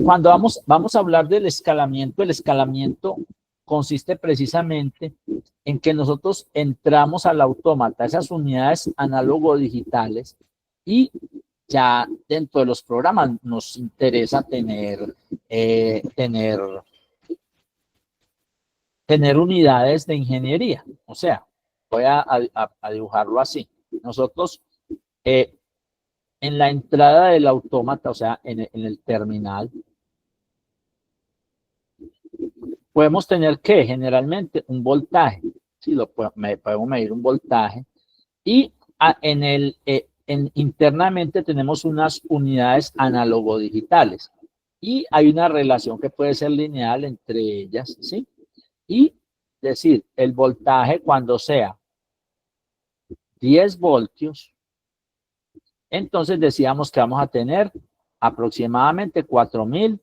Cuando vamos a hablar del escalamiento, el escalamiento consiste precisamente en que nosotros entramos al autómata, esas unidades análogo-digitales, y ya dentro de los programas nos interesa tener unidades de ingeniería. O sea, voy a dibujarlo así. Nosotros en la entrada del autómata, o sea, en el terminal, podemos tener que generalmente un voltaje, ¿sí? Podemos medir un voltaje, y internamente tenemos unas unidades análogo-digitales, y hay una relación que puede ser lineal entre ellas, ¿sí? Y decir, el voltaje cuando sea 10 voltios, entonces decíamos que vamos a tener aproximadamente 4000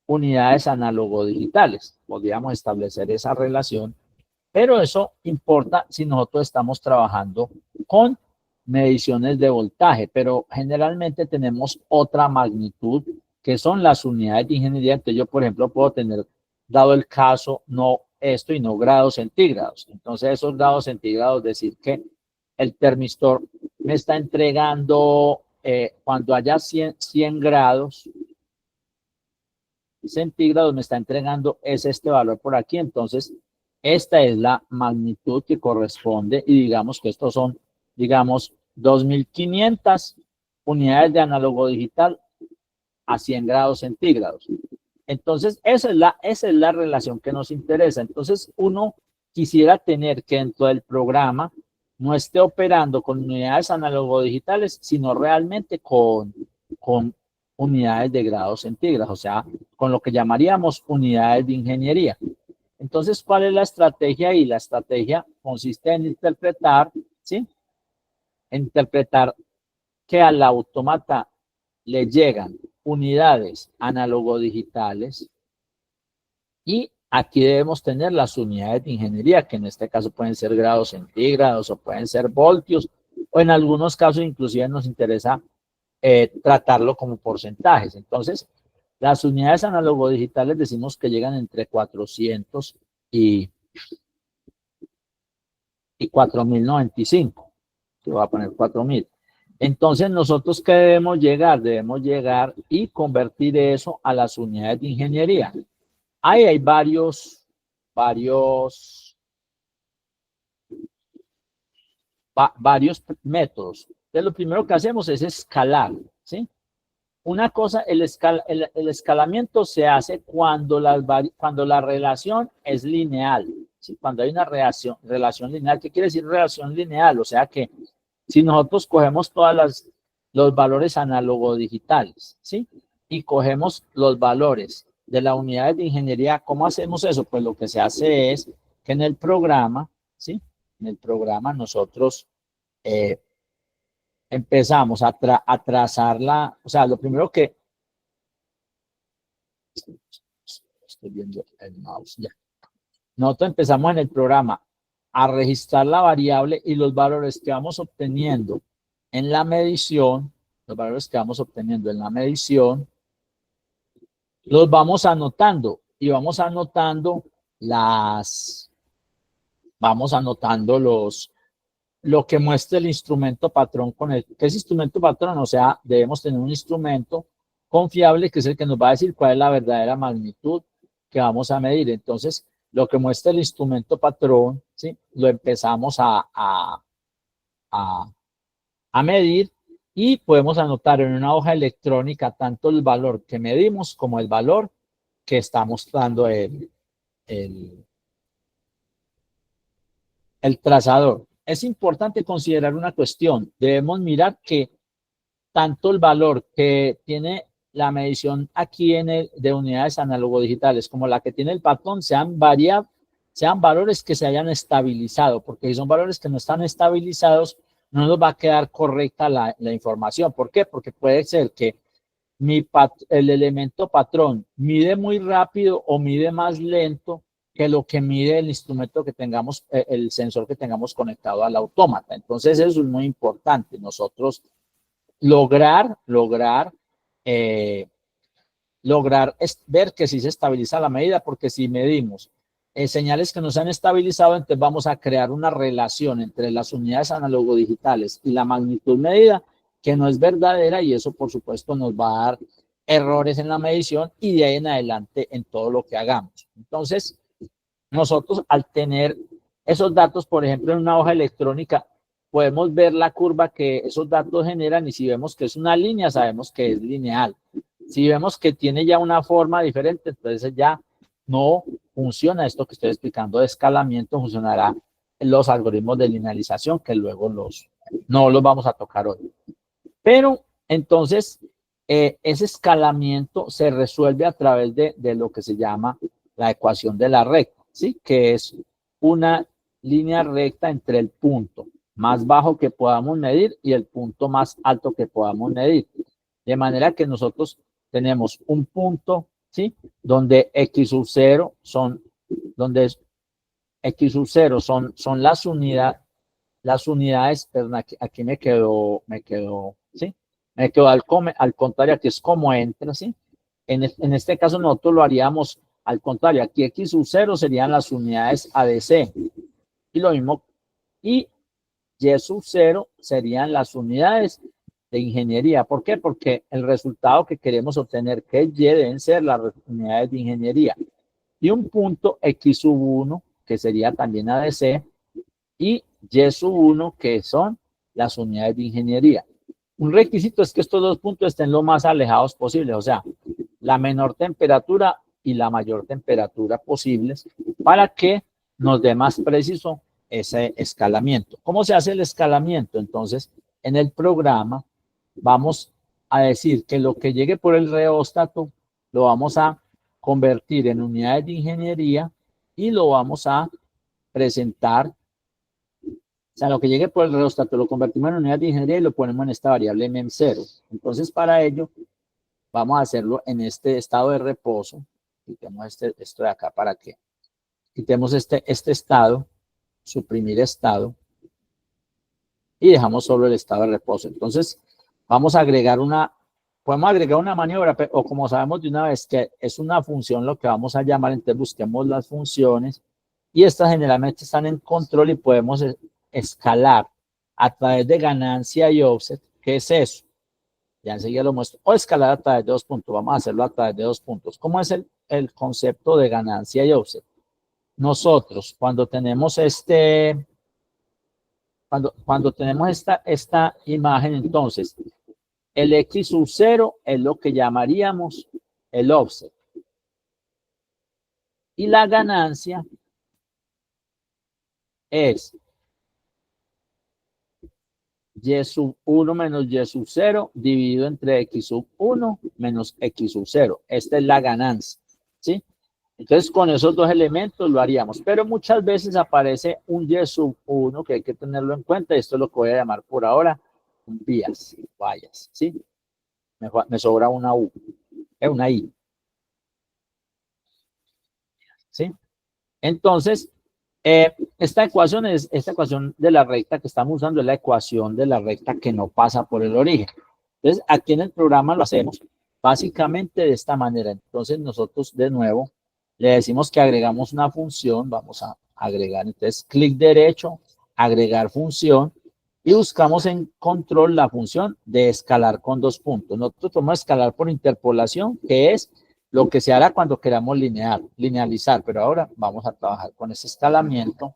unidades análogo-digitales. Podríamos establecer esa relación, pero eso importa si nosotros estamos trabajando con mediciones de voltaje, pero generalmente tenemos otra magnitud que son las unidades de ingeniería. Entonces yo, por ejemplo, puedo tener, dado el caso, no esto y no grados centígrados. Entonces esos grados centígrados, decir que el termistor me está entregando, cuando haya 100 grados centígrados, me está entregando es este valor por aquí. Entonces esta es la magnitud que corresponde, y digamos que estos son, digamos, 2500 unidades de análogo digital a 100 grados centígrados. Entonces esa es la relación que nos interesa. Entonces uno quisiera tener que dentro del programa no esté operando con unidades análogo digitales, sino realmente con unidades de grados centígrados, o sea, con lo que llamaríamos unidades de ingeniería. Entonces, ¿cuál es la estrategia? Y la estrategia consiste en interpretar, ¿sí? Interpretar que al autómata le llegan unidades análogo-digitales, y aquí debemos tener las unidades de ingeniería, que en este caso pueden ser grados centígrados o pueden ser voltios, o en algunos casos inclusive nos interesa tratarlo como porcentajes. Entonces, las unidades análogo-digitales decimos que llegan entre 400 y 4095. Yo voy a poner 4000. Entonces, ¿nosotros qué debemos llegar? Debemos llegar y convertir eso a las unidades de ingeniería. Ahí hay varios métodos. Entonces, lo primero que hacemos es escalar, ¿sí? Una cosa, el escalamiento se hace cuando la relación es lineal, ¿sí? Cuando hay una relación lineal. ¿Qué quiere decir relación lineal? O sea que si nosotros cogemos los valores análogo digitales, ¿sí? Y cogemos los valores de la unidad de ingeniería, ¿cómo hacemos eso? Pues lo que se hace es que en el programa, ¿sí? En el programa nosotros empezamos a trazar o sea, lo primero que estoy viendo el mouse ya. Nosotros empezamos en el programa a registrar la variable y los valores que vamos obteniendo en la medición, los vamos anotando, y vamos anotando lo que muestra el instrumento patrón ¿qué es instrumento patrón? O sea, debemos tener un instrumento confiable que es el que nos va a decir cuál es la verdadera magnitud que vamos a medir. Entonces, lo que muestra el instrumento patrón, ¿sí? Lo empezamos a medir, y podemos anotar en una hoja electrónica tanto el valor que medimos como el valor que está mostrando el trazador. Es importante considerar una cuestión. Debemos mirar que tanto el valor que tiene la medición aquí de unidades análogo digitales como la que tiene el patrón sean valores que se hayan estabilizado, porque si son valores que no están estabilizados, no nos va a quedar correcta la información. ¿Por qué? Porque puede ser que el elemento patrón mide muy rápido o mide más lento que lo que mide el instrumento que tengamos, el sensor que tengamos conectado al autómata. Entonces eso es muy importante. Nosotros lograr lograr ver que sí se estabiliza la medida, porque si medimos señales que no se han estabilizado, entonces vamos a crear una relación entre las unidades analogo-digitales y la magnitud medida que no es verdadera, y eso por supuesto nos va a dar errores en la medición y de ahí en adelante en todo lo que hagamos. Entonces, nosotros al tener esos datos, por ejemplo, en una hoja electrónica, podemos ver la curva que esos datos generan, y si vemos que es una línea, sabemos que es lineal. Si vemos que tiene ya una forma diferente, entonces ya no funciona esto que estoy explicando de escalamiento, funcionará en los algoritmos de linealización, que luego no los vamos a tocar hoy. Pero entonces, ese escalamiento se resuelve a través de lo que se llama la ecuación de la recta, ¿sí? Que es una línea recta entre el punto más bajo que podamos medir y el punto más alto que podamos medir. De manera que nosotros tenemos un punto, ¿sí? Donde x sub 0 son, son las unidades, perdón, aquí me quedó, ¿sí? Me quedó al contrario, aquí es como entra, ¿sí? En este caso nosotros lo haríamos al contrario, aquí x sub 0 serían las unidades ADC, y lo mismo, y y sub 0 serían las unidades de ingeniería. ¿Por qué? Porque el resultado que queremos obtener, que es y, deben ser las unidades de ingeniería. Y un punto x sub 1, que sería también ADC, y y sub 1, que son las unidades de ingeniería. Un requisito es que estos dos puntos estén lo más alejados posible, o sea, la menor temperatura y la mayor temperatura posibles, para que nos dé más preciso ese escalamiento. ¿Cómo se hace el escalamiento? Entonces, en el programa vamos a decir que lo que llegue por el reóstato lo vamos a convertir en unidades de ingeniería y lo vamos a presentar. O sea, lo que llegue por el reóstato lo convertimos en unidades de ingeniería y lo ponemos en esta variable mem0. Entonces, para ello, vamos a hacerlo en este estado de reposo. Quitemos esto de acá para que quitemos este estado, suprimir estado, y dejamos solo el estado de reposo. Entonces, vamos a agregar podemos agregar una maniobra, o como sabemos de una vez que es una función lo que vamos a llamar, entonces busquemos las funciones, y estas generalmente están en control y podemos escalar a través de ganancia y offset. ¿Qué es eso? Ya enseguida lo muestro. O escalar a través de 2 puntos. Vamos a hacerlo a través de 2 puntos. ¿Cómo es el concepto de ganancia y offset? Nosotros, cuando tenemos cuando tenemos esta imagen, entonces, el x sub 0 es lo que llamaríamos el offset. Y la ganancia es y sub 1 menos y sub 0 dividido entre x sub 1 menos x sub 0. Esta es la ganancia, ¿sí? Entonces, con esos dos elementos lo haríamos. Pero muchas veces aparece un y sub 1 que hay que tenerlo en cuenta. Esto es lo que voy a llamar por ahora un bias, ¿sí? Me sobra una U, una I, ¿sí? Entonces, esta ecuación de la recta que estamos usando, es la ecuación de la recta que no pasa por el origen. Entonces, aquí en el programa lo hacemos básicamente de esta manera. Entonces, nosotros de nuevo le decimos que agregamos una función. Vamos a agregar, entonces, clic derecho, agregar función, y buscamos en control la función de escalar con 2 puntos. Nosotros podemos escalar por interpolación, que es lo que se hará cuando queramos linealizar, pero ahora vamos a trabajar con ese escalamiento.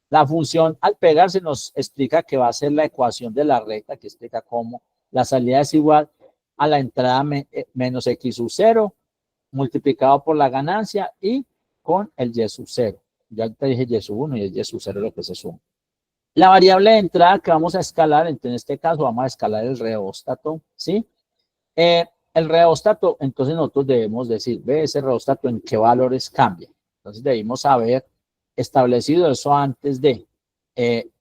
La función al pegarse nos explica que va a ser la ecuación de la recta, que explica cómo la salida es igual a la entrada menos x sub 0 multiplicado por la ganancia y con el y sub 0. Ya te dije y sub 1 y el y sub 0 es lo que se suma. La variable de entrada que vamos a escalar, entonces en este caso vamos a escalar el reóstato, ¿sí? El reóstato, entonces nosotros debemos decir, ve ese reóstato en qué valores cambia. Entonces debemos haber establecido eso antes de,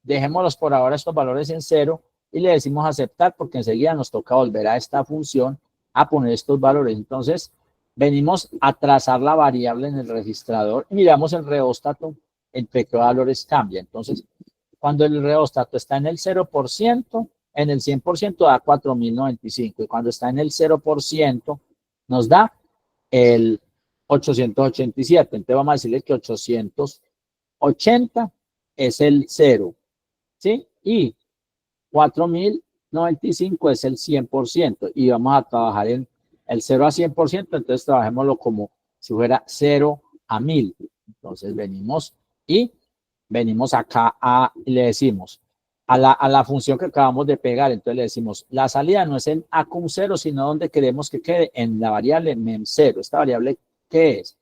dejémoslos por ahora estos valores en 0 y le decimos aceptar, porque enseguida nos toca volver a esta función a poner estos valores. Entonces venimos a trazar la variable en el registrador y miramos el reóstato entre qué valores cambia. Entonces, cuando el reóstato está en el 0%, en el 100% da 4095, y cuando está en el 0% nos da el 887. Entonces vamos a decirle que 880 es el 0, ¿sí? Y 4095 es el 100%. Y vamos a trabajar en el 0 a 100%, entonces trabajémoslo como si fuera 0 a 1000. Entonces venimos acá y le decimos a la función que acabamos de pegar, entonces le decimos, la salida no es en A con 0, sino donde queremos que quede en la variable mem0. ¿Esta variable qué es?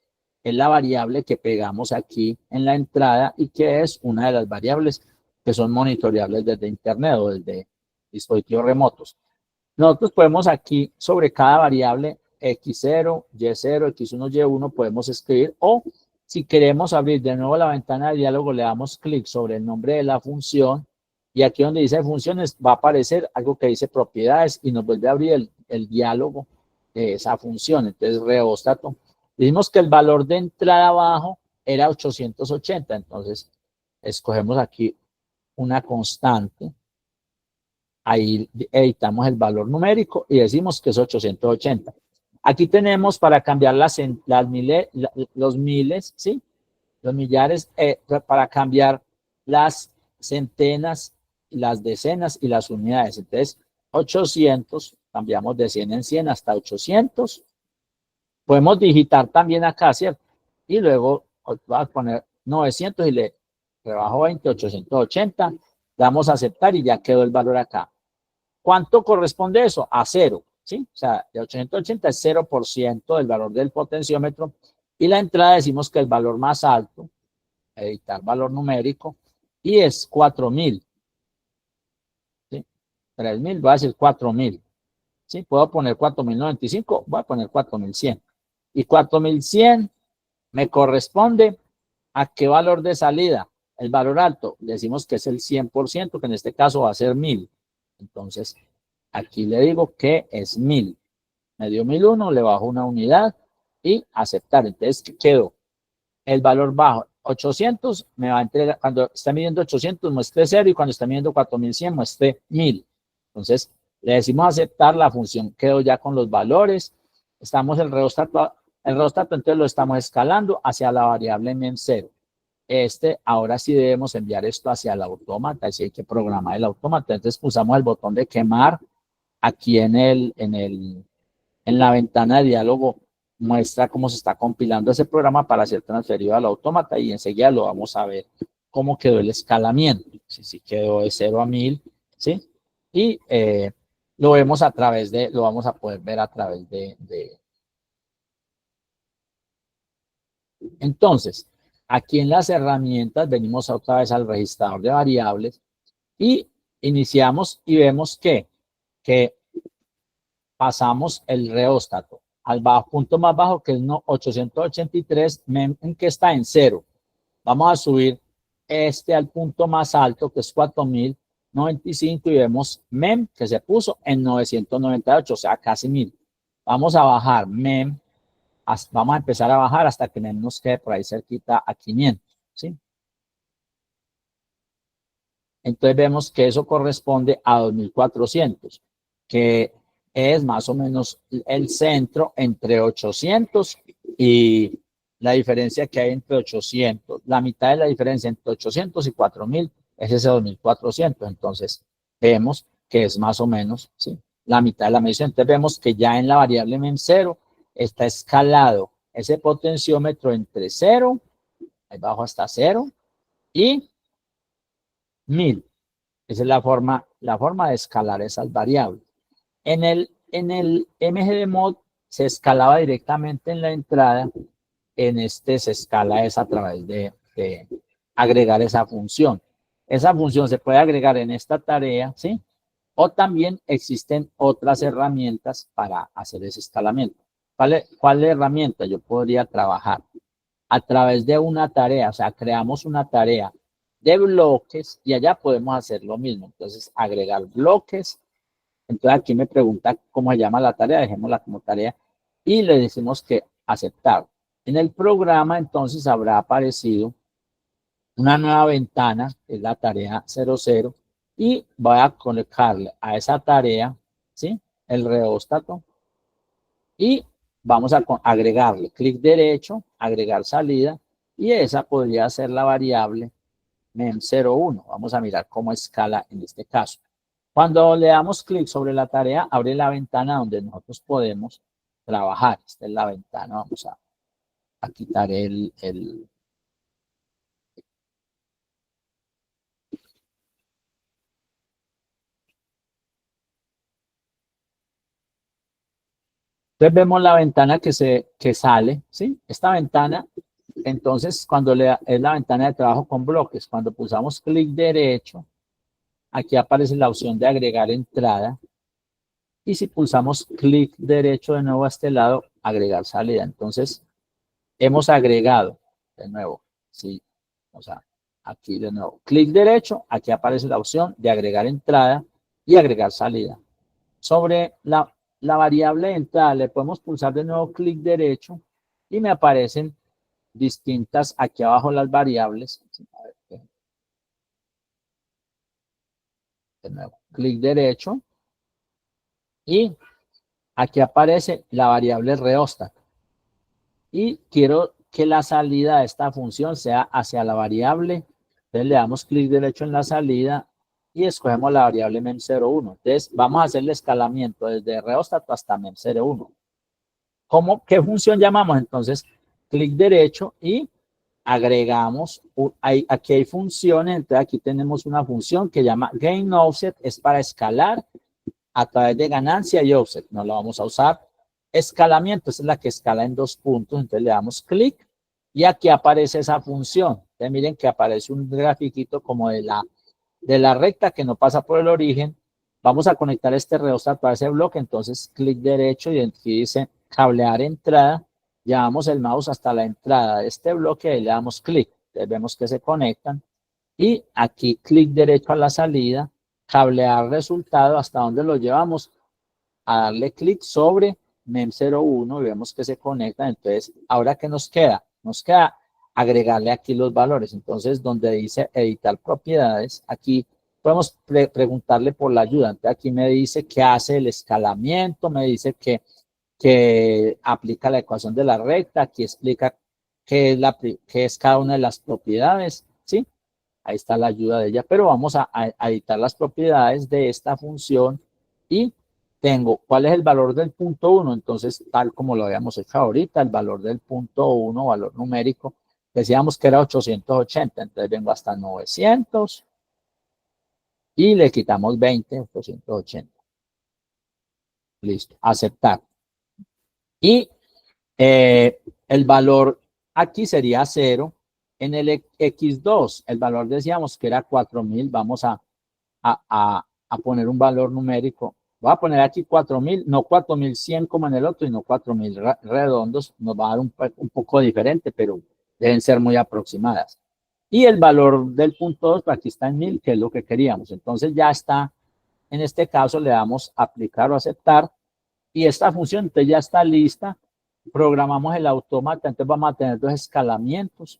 Es la variable que pegamos aquí en la entrada y que es una de las variables que son monitoreables desde internet o desde dispositivos remotos. Nosotros podemos aquí sobre cada variable x0, y0, x1, y1 podemos escribir, o si queremos abrir de nuevo la ventana de diálogo, le damos clic sobre el nombre de la función y aquí donde dice funciones va a aparecer algo que dice propiedades y nos vuelve a abrir el diálogo de esa función. Entonces, reóstato. Dijimos que el valor de entrada abajo era 880, entonces escogemos aquí una constante. Ahí editamos el valor numérico y decimos que es 880. Aquí tenemos para cambiar los miles, ¿sí? Los millares, para cambiar las centenas, las decenas y las unidades. Entonces, 800, cambiamos de 100 en 100 hasta 800. Podemos digitar también acá, ¿cierto? Y luego vamos a poner 900 y le rebajo 20, 880. Damos a aceptar y ya quedó el valor acá. ¿Cuánto corresponde eso? A 0, ¿sí? O sea, de 880 es 0% del valor del potenciómetro. Y la entrada decimos que el valor más alto, editar valor numérico, y es 4000. ¿Sí? 3000, voy a decir 4000. ¿Sí? Puedo poner 4095, voy a poner 4100. Y 4100 me corresponde a qué valor de salida. El valor alto, decimos que es el 100%, que en este caso va a ser 1000. Entonces, aquí le digo que es 1000. Me dio 1001, le bajo una unidad y aceptar. Entonces, ¿qué quedó? El valor bajo, 800, me va a entregar, cuando está midiendo 800 muestre 0 y cuando está midiendo 4100 muestre 1000. Entonces, le decimos aceptar, la función quedó ya con los valores. Estamos el reóstato entonces lo estamos escalando hacia la variable mem0. Ahora sí debemos enviar esto hacia el autómata, así hay que programar el autómata. Entonces pulsamos el botón de quemar aquí en la ventana de diálogo, muestra cómo se está compilando ese programa para ser transferido al autómata y enseguida lo vamos a ver cómo quedó el escalamiento. Si quedó de 0 a 1000, ¿sí? Y lo vemos lo vamos a poder ver a través de. Entonces, aquí en las herramientas venimos otra vez al registrador de variables y iniciamos y vemos que pasamos el reóstato al punto más bajo, que es 883, en que está en 0. Vamos a subir al punto más alto, que es 4095, y vemos MEM, que se puso en 998, o sea, casi 1000. Vamos a bajar MEM, vamos a empezar a bajar hasta que MEM nos quede por ahí cerquita a 500, ¿sí? Entonces vemos que eso corresponde a 2400, que es más o menos el centro entre 800 y la diferencia que hay entre 800. La mitad de la diferencia entre 800 y 4000 es ese 2400. Entonces vemos que es más o menos, ¿sí?, la mitad de la medición. Entonces vemos que ya en la variable mem0 está escalado ese potenciómetro entre 0, ahí bajo hasta 0, y 1000. Esa es la forma de escalar esas variables. En el MGDMod se escalaba directamente en la entrada, se escala a través de agregar esa función. Esa función se puede agregar en esta tarea, ¿sí? O también existen otras herramientas para hacer ese escalamiento. ¿Cuál herramienta yo podría trabajar? A través de una tarea, o sea, creamos una tarea de bloques y allá podemos hacer lo mismo. Entonces, agregar bloques. Entonces, aquí me pregunta cómo se llama la tarea, dejémosla como tarea y le decimos que aceptar. En el programa, entonces, habrá aparecido una nueva ventana, que es la tarea 00, y voy a colocarle a esa tarea, ¿sí?, el reóstato, y vamos a agregarle clic derecho, agregar salida, y esa podría ser la variable mem01. Vamos a mirar cómo escala en este caso. Cuando le damos clic sobre la tarea, abre la ventana donde nosotros podemos trabajar. Esta es la ventana. Vamos a quitar Entonces vemos la ventana que sale, ¿sí? Esta ventana, entonces, es la ventana de trabajo con bloques. Cuando pulsamos clic derecho, aquí aparece la opción de agregar entrada. Y si pulsamos clic derecho de nuevo a este lado, agregar salida. Entonces, hemos agregado, de nuevo, sí, o sea, aquí de nuevo, clic derecho, aquí aparece la opción de agregar entrada y agregar salida. Sobre la variable de entrada le podemos pulsar de nuevo clic derecho y me aparecen distintas aquí abajo las variables. De nuevo, clic derecho y aquí aparece la variable rheostat. Y quiero que la salida de esta función sea hacia la variable. Entonces le damos clic derecho en la salida y escogemos la variable mem01. Entonces vamos a hacer el escalamiento desde rheostat hasta mem01. ¿Qué función llamamos? Entonces, clic derecho y agregamos, aquí hay funciones, entonces aquí tenemos una función que llama gainOffset, es para escalar a través de ganancia y offset, no lo vamos a usar. Escalamiento, esa es la que escala en 2 puntos, entonces le damos clic y aquí aparece esa función. Entonces miren que aparece un grafiquito como de la recta que no pasa por el origen. Vamos a conectar este rheostat a ese bloque, entonces clic derecho y aquí dice cablear entrada. Llevamos el mouse hasta la entrada de este bloque y le damos clic. Entonces vemos que se conectan. Y aquí clic derecho a la salida, cablear resultado, hasta donde lo llevamos, a darle clic sobre mem01 y vemos que se conectan. Entonces, ¿ahora qué nos queda? Nos queda agregarle aquí los valores. Entonces, donde dice editar propiedades, aquí podemos preguntarle por la ayuda. Entonces, aquí me dice que hace el escalamiento, me dice que aplica la ecuación de la recta, aquí explica qué es cada una de las propiedades, ¿sí? Ahí está la ayuda de ella, pero vamos a editar las propiedades de esta función y tengo cuál es el valor del punto 1. Entonces, tal como lo habíamos hecho ahorita, el valor del punto 1, valor numérico, decíamos que era 880, entonces vengo hasta 900 y le quitamos 20, 880. Listo, aceptar. Y el valor aquí sería 0. En el X2, el valor decíamos que era 4000. Vamos a poner un valor numérico. Voy a poner aquí 4000, no 4100 como en el otro, y no 4000 redondos. Nos va a dar un poco diferente, pero deben ser muy aproximadas. Y el valor del punto 2, aquí está en 1000, que es lo que queríamos. Entonces ya está, en este caso le damos aplicar o aceptar. Y esta función entonces ya está lista. Programamos el autómata, entonces vamos a tener dos escalamientos.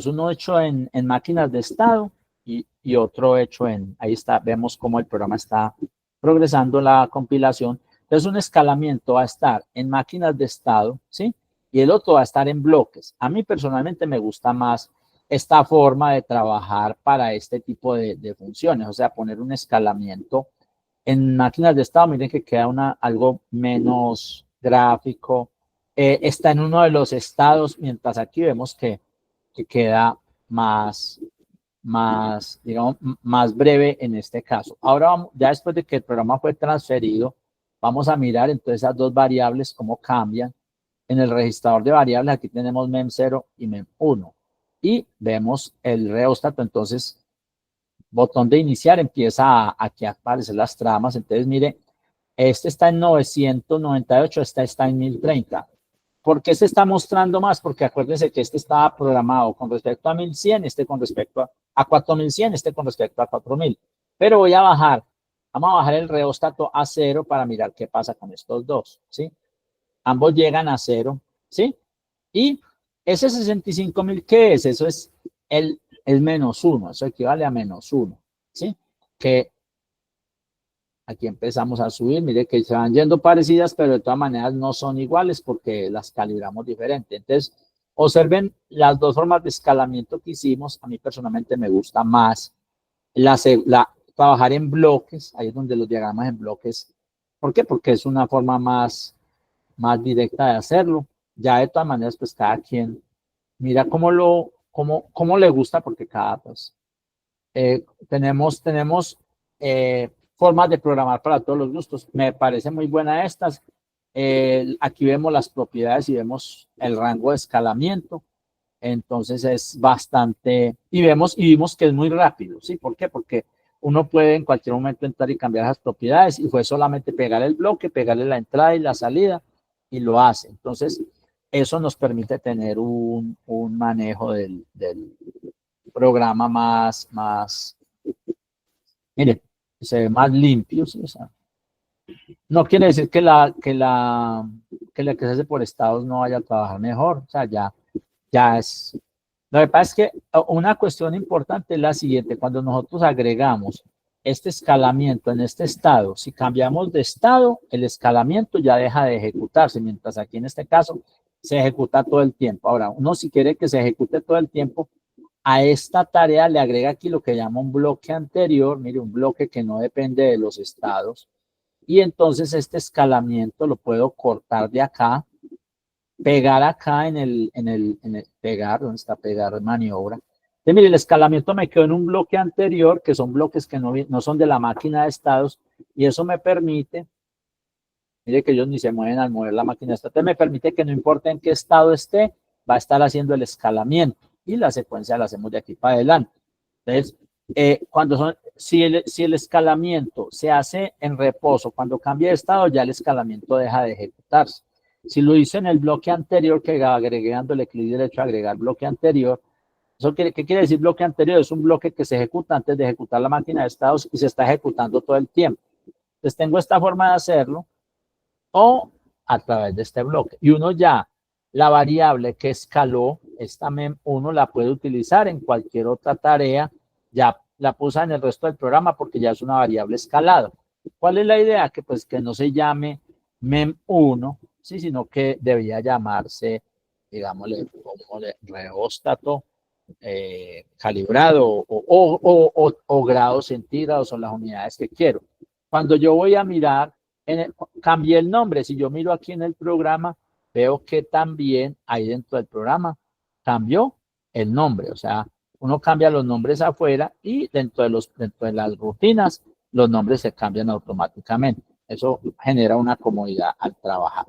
Uno hecho en máquinas de estado y otro hecho ahí está, vemos cómo el programa está progresando la compilación. Entonces un escalamiento va a estar en máquinas de estado, ¿sí? Y el otro va a estar en bloques. A mí personalmente me gusta más esta forma de trabajar para este tipo de funciones, o sea, poner un escalamiento en máquinas de estado. Miren que queda algo menos gráfico. Está en uno de los estados, mientras aquí vemos que queda digamos, más breve en este caso. Ahora, ya después de que el programa fue transferido, vamos a mirar entonces esas dos variables, cómo cambian. En el registrador de variables, aquí tenemos mem0 y mem1. Y vemos el rheostat, entonces, botón de iniciar, empieza aquí a aparecer las tramas. Entonces, mire, este está en 998, este está en 1030. ¿Por qué se está mostrando más? Porque acuérdense que este estaba programado con respecto a 1100, este con respecto a 4100, este con respecto a 4000. Pero voy a bajar, vamos a bajar el rheostato a 0 para mirar qué pasa con estos dos, ¿sí? Ambos llegan a 0, ¿sí? Y ese 65.000, ¿qué es? Eso es el menos 1, eso equivale a menos 1, ¿sí? Que Aquí empezamos a subir, mire que se van yendo parecidas, pero de todas maneras no son iguales porque las calibramos diferente. Entonces, observen las dos formas de escalamiento que hicimos. A mí personalmente me gusta más trabajar en bloques, ahí es donde los diagramas en bloques. ¿Por qué? Porque es una forma más directa de hacerlo. Ya de todas maneras, pues cada quien mira cómo le gusta, porque cada, pues, tenemos formas de programar para todos los gustos. Me parece muy buena estas. Aquí vemos las propiedades y vemos el rango de escalamiento. Entonces es bastante, y vimos que es muy rápido, ¿sí? ¿Por qué? Porque uno puede en cualquier momento entrar y cambiar las propiedades y fue solamente pegar el bloque, pegarle la entrada y la salida y lo hace. Entonces, eso nos permite tener un manejo del programa mire, se ve más limpio, ¿sí? O sea, no quiere decir que la que se hace por estados no vaya a trabajar mejor, o sea, ya es. Lo que pasa es que una cuestión importante es la siguiente: cuando nosotros agregamos este escalamiento en este estado, si cambiamos de estado, el escalamiento ya deja de ejecutarse, mientras aquí en este caso se ejecuta todo el tiempo. Ahora, uno si quiere que se ejecute todo el tiempo, a esta tarea le agrega aquí lo que llama un bloque anterior, mire, un bloque que no depende de los estados, y entonces este escalamiento lo puedo cortar de acá, pegar acá en el pegar, ¿dónde está pegar? Maniobra. Entonces, mire, el escalamiento me quedó en un bloque anterior, que son bloques que no son de la máquina de estados, y eso me permite, mire que ellos ni se mueven al mover la máquina de estados, entonces me permite que no importa en qué estado esté, va a estar haciendo el escalamiento, y la secuencia la hacemos de aquí para adelante. Entonces, si el escalamiento se hace en reposo, cuando cambia de estado, ya el escalamiento deja de ejecutarse. Si lo hice en el bloque anterior, que agregándole clic derecho a agregar bloque anterior, ¿qué quiere decir bloque anterior? Es un bloque que se ejecuta antes de ejecutar la máquina de estados y se está ejecutando todo el tiempo. Entonces tengo esta forma de hacerlo o a través de este bloque. Y uno ya, la variable que escaló, esta uno la puede utilizar en cualquier otra tarea, ya la puse en el resto del programa porque ya es una variable escalada. ¿Cuál es la idea? Que pues que no se llame mem1, ¿sí? Sino que debería llamarse, digámosle, como rheóstato calibrado o grados centígrados son las unidades que quiero. Cuando yo voy a mirar, cambié el nombre. Si yo miro aquí en el programa, veo que también ahí dentro del programa cambió el nombre. O sea, uno cambia los nombres afuera y dentro de las rutinas los nombres se cambian automáticamente. Eso genera una comodidad al trabajar.